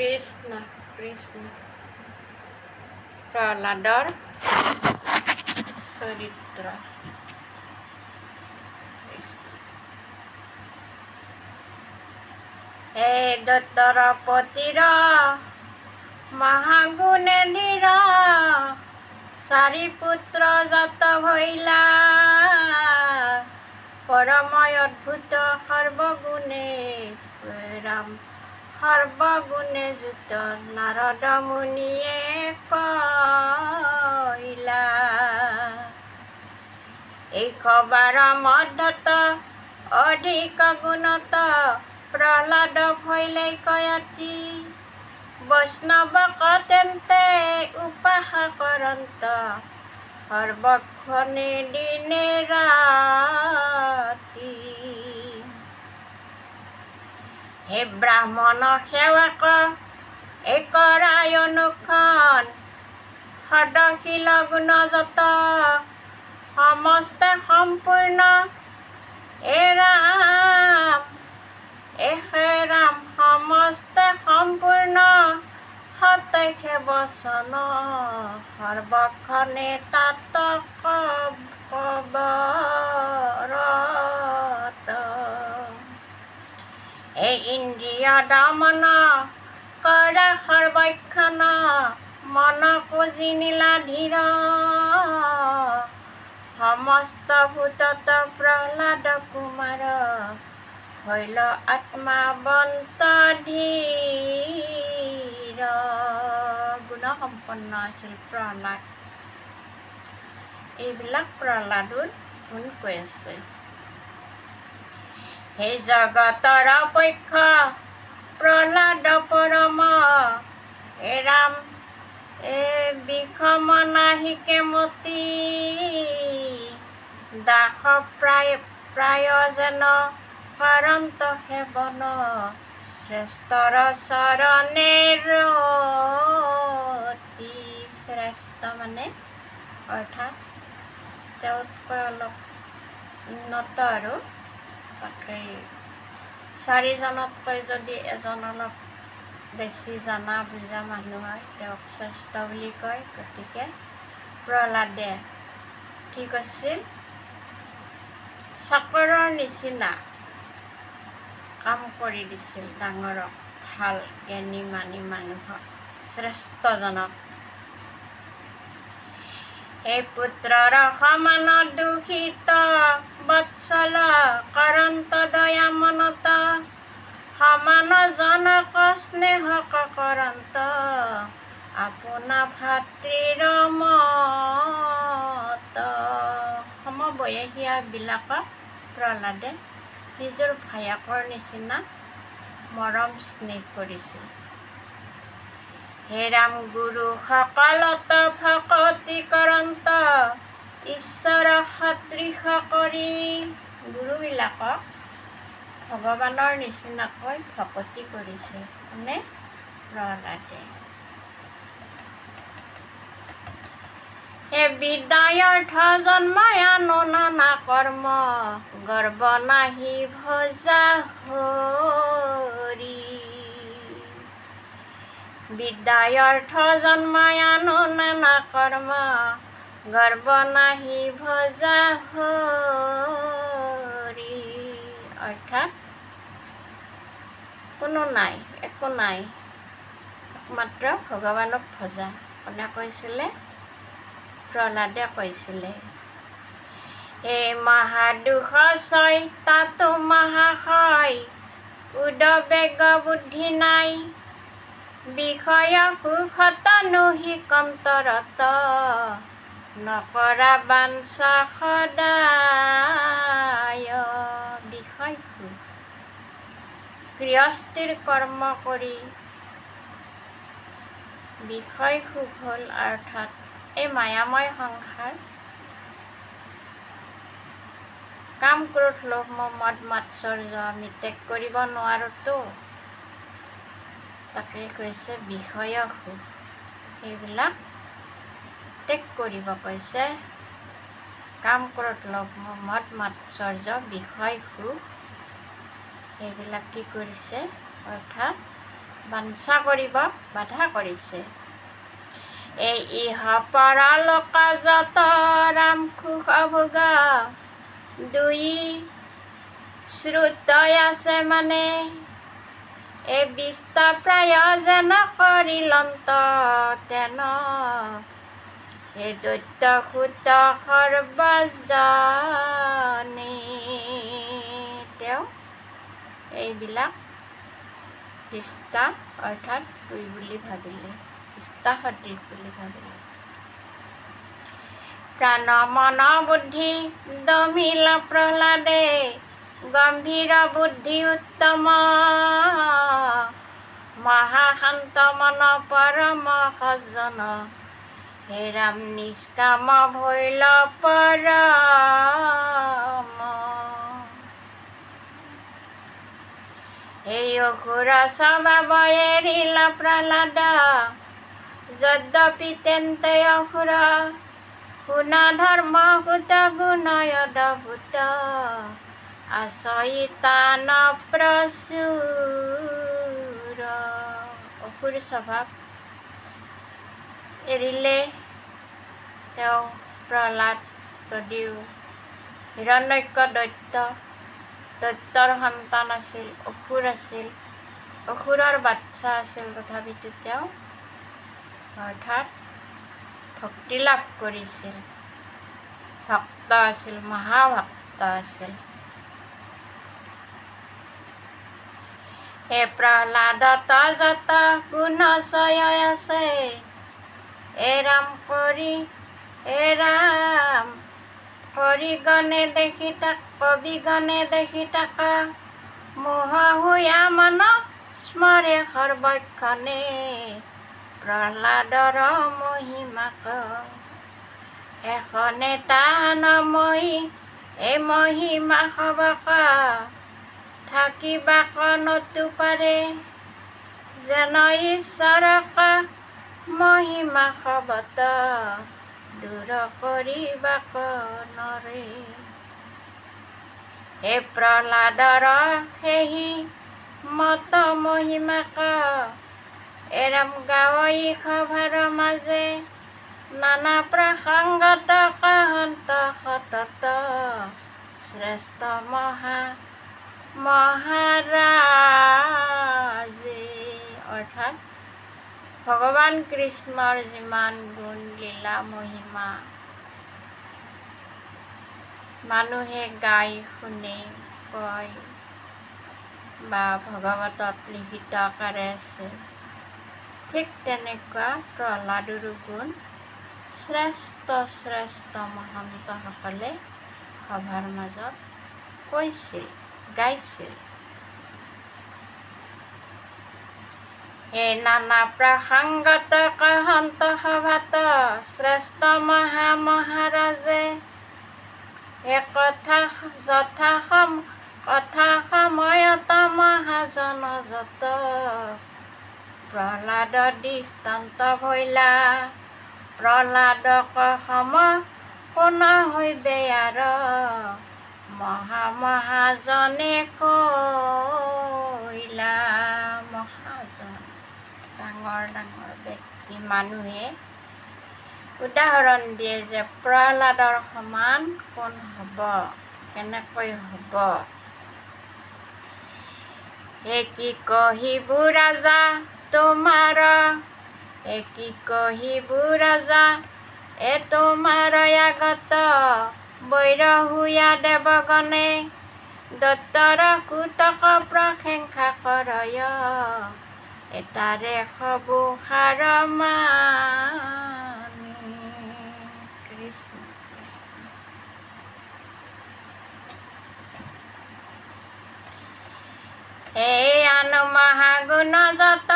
কৃষ্ণ কৃষ্ণ প্ৰহ্লাদৰ চৰিত্ৰ। হে দৈত্যৰপতিৰ মহাগুণে ধীৰ, চাৰি পুত্ৰ জাত ভৈলা, পৰম অদ্ভুত সৰ্বগুণে ৰাম, সৰ্বগুণে যুত নাৰদ মুনিয়ে কইলা। 112 মধ্যত অধিক গুণত, প্ৰহ্লাদ ভৈলাই কয়াতি, বৈষ্ণৱক তেন্তে উপাসা কৰন্ত, সৰ্বক্ষণে দিনে ৰাতি। হে ব্ৰাহ্মণ সেৱক একৰাই অনুক্ষণ, সদশীল গুণ যত সমস্ত সম্পূৰ্ণ, এহে ৰাম সমস্ত সম্পূৰ্ণ, সতৈষে বচন সৰ্বক্ষণে তাত কবৰত। এই ইন্দ্ৰিয় দমন কৰা সৰ্বক্ষণ, মন পুজি নীলাধীৰ, সমস্ত ভূতত প্ৰহ্লাদ কুমাৰ, হৈল আত্মাৱন্ত ধীৰ। গুণসম্পন্ন আছিল প্ৰহ্লাদ। এইবিলাক প্ৰহ্লাদৰ গুণ কৈ আছে। হে জগতৰ পক্ষ প্ৰহ্লাদ পৰম, হে ৰাম বিষম নাহিকে মতি, দাস প্ৰায় যেন কৰন্ত সেৱন, শ্ৰেষ্ঠৰ চৰণে ৰতি। শ্ৰেষ্ঠ মানে অৰ্থাৎ তেওঁতকৈ অলপ উন্নত আৰু, তাকেই চাৰিজনতকৈ যদি এজন অলপ বেছি জনা বুজা মানুহ হয়, তেওঁক শ্ৰেষ্ঠ বুলি কয়। গতিকে প্ৰহ্লাদে কি কৈছিল, চাকৰৰ নিচিনা কাম কৰি দিছিল ডাঙৰক, ভাল জ্ঞানী মানি মানুহক, শ্ৰেষ্ঠজনক। হে পুত্ৰৰ সমান দুখিত বৎসল, কৰন্ত দয়া মনত, সমান জনক স্নেহ কৰন্ত, আপোনা ভাতৃৰ মত। সমবয়সীয়া বিলাকক প্ৰহ্লাদে নিজৰ ভায়েকৰ নিচিনা মৰম স্নেহ কৰিছিল। হে ৰাম গুৰু সকলত ভকতি কৰন্ত, ঈশ্বৰ সদৃশ কৰি, গুৰুবিলাকক ভগৱানৰ নিচিনাকৈ ভকতি কৰিছিল কোনে, প্ৰহ্লাদে। হে বিদ্যাৰ্থ জন্মায়ানো নানা কৰ্ম, গৰ্ব নাহি ভজা হৰি। বিদ্যাৰ্থ জন্মায়ানো নানা কৰ্ম, গৰ্ব নাহি ভজা হৰি। অৰ্থাৎ কোনো নাই, একো নাই, একমাত্ৰ ভগৱানক ভজা। কোনে কৈছিলে, প্ৰহ্লাদে কৈছিলে। হে মহাদুষ ছয় তাতো মহাশয়, উদবেগ বুদ্ধি নাই, বিষয় সুখত নহি কন্তৰত, নকৰা বাঞ্ছা সদায়। বিষয় সুখ, গৃহস্থীৰ কৰ্ম কৰি বিষয় সুখ হ'ল, অৰ্থাৎ এই মায়াময় সংসাৰ, কাম ক্ৰোধ লোভ মোহ মদ মাৎসৰ্য আমি ত্যাগ কৰিব নোৱাৰোতো, তাকে কৈছে বিষয় সুখ, সেইবিলাক ত্যাগ কৰিব কৈছে। কাম ক্ৰোধ লোভ মোহ মদ মাৎসৰ্য বিষয় সুখ, সেইবিলাক কি কৰিছে, অৰ্থাৎ বাঞ্ছা কৰিব বাধা কৰিছে। এই ইহ পৰলোক যত ৰাম সুখ ভোগা দুই শ্ৰুতই আছে মানে, এই বিস্ত প্ৰায় যেন কৰিলন্ত তেন, এই দৈত্য সুত সৰ্বজনে। তেওঁ এইবিলাক বিস্তা অৰ্থাৎ দুই বুলি ভাবিলে, বিস্তা সদৃশ বুলি ভাবিলে। প্ৰাণ মন বুদ্ধি দমিল প্ৰহ্লাদে, গম্ভীৰ বুদ্ধি উত্তম, মহাশান্ত মন পৰম সজ্জন, হে ৰাম নিষ্কাম ভৈল পৰম। এই অসুৰ স্বভাৱ এৰিল প্ৰহ্লাদ, যদ্যপি তেন্তে অসুৰ, শুন ধৰ্ম সুত গুণ অদ্ভুত, আচৰিতান প্ৰচুৰ। অসুৰ স্বভাৱ এৰিলে তেওঁ প্ৰহ্লাদ, যদিও হিৰণ্যক দৈত্যৰ সন্তান আছিল, অসুৰ আছিল, অসুৰৰ বাচ্চা আছিল, তথাপিতো তেওঁ অৰ্থাৎ ভক্তি লাভ কৰিছিল, ভক্ত আছিল, মহাভক্ত আছিল। হে প্ৰহ্লাদত যত গুণ চয় আছে, এ ৰাম কৰিগণে দেখি তাক, কবিগণে দেখি তাক, মোহ হুয়া মন স্মৰে সৰ্বক্ষণে, প্ৰহ্লাদৰ মহিমাক। এখনে তানময়ী এই মহিমা সবক, থাকিবাক নতু পাৰে, যেন ঈশ্বৰক মহিমা সবত, দূৰ কৰিবাক নৰে। হে প্ৰহ্লাদৰ সেহি মত মহিমাক, এৰাম গাৱৈ সভাৰ মাজে, নানা প্ৰসংগত কহন্ত সতত, শ্ৰেষ্ঠ মহাৰাজে। অৰ্থাৎ ভগৱান কৃষ্ণৰ যিমান গুণ লীলা মহিমা মানুহে গাই শুনে কয় বা ভাগৱতত লিখিত আকাৰে আছে, ঠিক তেনেকুৱা প্ৰহ্লাদৰো গুণ শ্ৰেষ্ঠ শ্ৰেষ্ঠ মহন্তসকলে সভাৰ মাজত কৈছিল, গাইছিল। এই নানা প্ৰসংগত কহন্ত সভাত, শ্ৰেষ্ঠ মহাৰাজে, হে কথা সময়ত মহাজন যত, প্ৰহ্লাদ দৃষ্টান্ত ভৈলা, প্ৰহ্লাদক সম কোন হৈবে আৰ, মহাজনে কৈলা। মহাজন ডাঙৰ ডাঙৰ ব্যক্তি মানুহে উদাহৰণ দিয়ে যে প্ৰহ্লাদৰ সমান কোন হ'ব, কেনেকৈ হ'ব। হে কি কহিবু ৰাজা তোমাৰ, হে কি কহিবু ৰাজা এ তোমাৰ আগত, বৈৰ হুয়া দেৱগণে, দত্তৰ কুতক প্ৰশংসা কৰয়, এটাৰে সবু সাৰ মানি। কৃষ্ণ কৃষ্ণ। এই আন মহাগুণ যত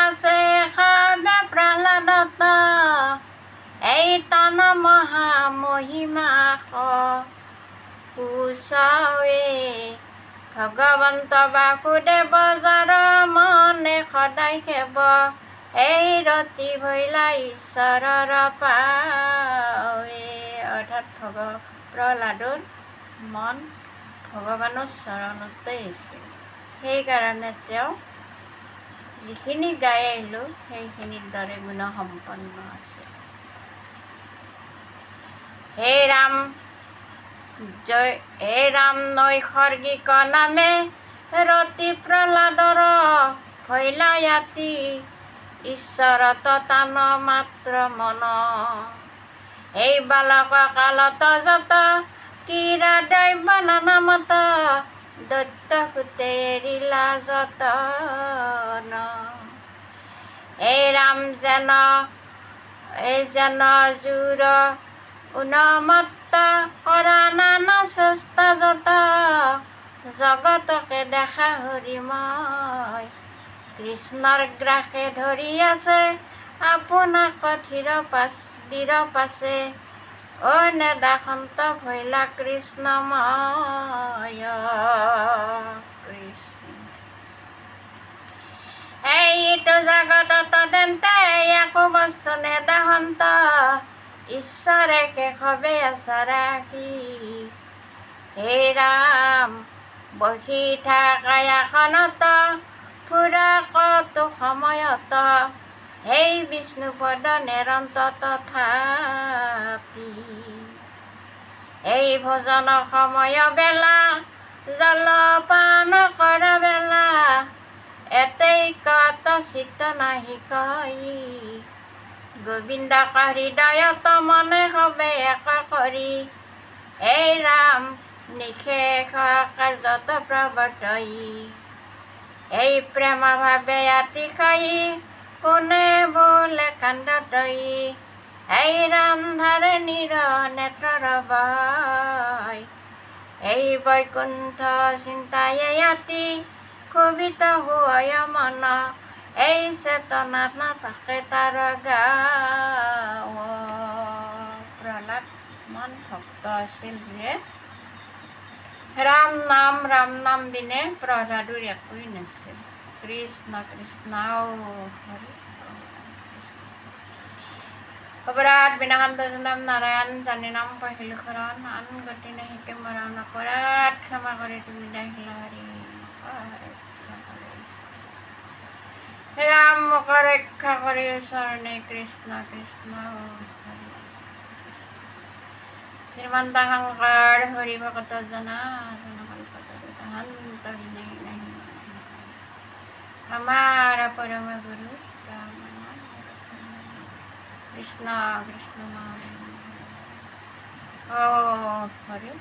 আছে সবে প্ৰহ্লাদত, এই তান মহামহিমা সুচাৱে, ভগৱন্ত বাসুদেৱ যাৰ মনে সদায় সেৱ, এই ৰতি ভৈলা ঈশ্বৰৰ পাৱে। অৰ্থাৎ প্ৰহ্লাদৰ মন ভগৱানৰ চৰণতেই আছিল, সেইকাৰণে তেওঁ যিখিনি গাই আহিলোঁ সেইখিনিৰ দৰে গুণসম্পন্ন আছে। হে ৰাম জয়, হে ৰাম নৈসৰ্গিক নামে ৰতি প্ৰহ্লাদৰ ভৈলায়াতি ঈশ্বৰ ততান মাত্ৰ মন। এই বালক কালত যত কিৰা দৈৱ নামত দৈত্য সুতে এৰিলা যতন। এই ৰাম যেন জোৰ উন্মত্ত কৰা নানা চেষ্টা যত জগতকে দেখা হৰিময়। কৃষ্ণৰ গ্ৰাসে ধৰি আছে আপোনাক বীৰ পাছে অ নেদাসন্ত ভৈলা কৃষ্ণময়। কৃষ্ণ এইটো জগতত তেন্তে একো বস্তু নেদাসন্ত ঈশ্বৰে কেশৱে আশা ৰাখি। হে ৰাম বহি থাকা আসনত ফুৰা কতো সময়ত সেই বিষ্ণুপদ নিৰন্ত তথাপি। এই ভোজন সময় বেলা জলপান কৰা বেলা এতেই কত চিত্ত নাহি কৈ। গোবিন্দক হৃদয়ত মনে হবে এক কৰি এই ৰাম নিশেষ কাৰ্যত প্ৰৱৰ্তই। এই প্ৰেম ভাৱে অতিশয় কোনে বোলে কাণ্ডতই এই ৰাম ধাৰে নিৰ নেত্ৰৰ বয়। এই বৈকুণ্ঠ চিন্তায়ে অতি ক্ষোভিত হয় মন এই চেতনা নাথাকে তাৰ গাঁও। প্ৰহ্লাদ মন ভক্ত আছিল যে ৰাম নাম বিনে প্ৰহ্লাদৰ একোৱেই নাছিল। কৃষ্ণ কৃষ্ণ হৰি অপৰাধ বিনাশন ভজনম নাৰায়ণ জানি নাম পহিলো শৰণ আন গতি নাহিকে মৰণ অপৰাধ ক্ষমা কৰি তুমি দাহিলা হৰি। ৰাম মোক ৰক্ষা কৰি চৰণে কৃষ্ণ কৃষ্ণ হৰি। শ্ৰীমন্ত শংকৰ হৰি ভকত জনা জনকল্পতৰুহন্ত हमारा परम गुरु राम नाम कृष्ण कृष्ण नाम। ओ हरे।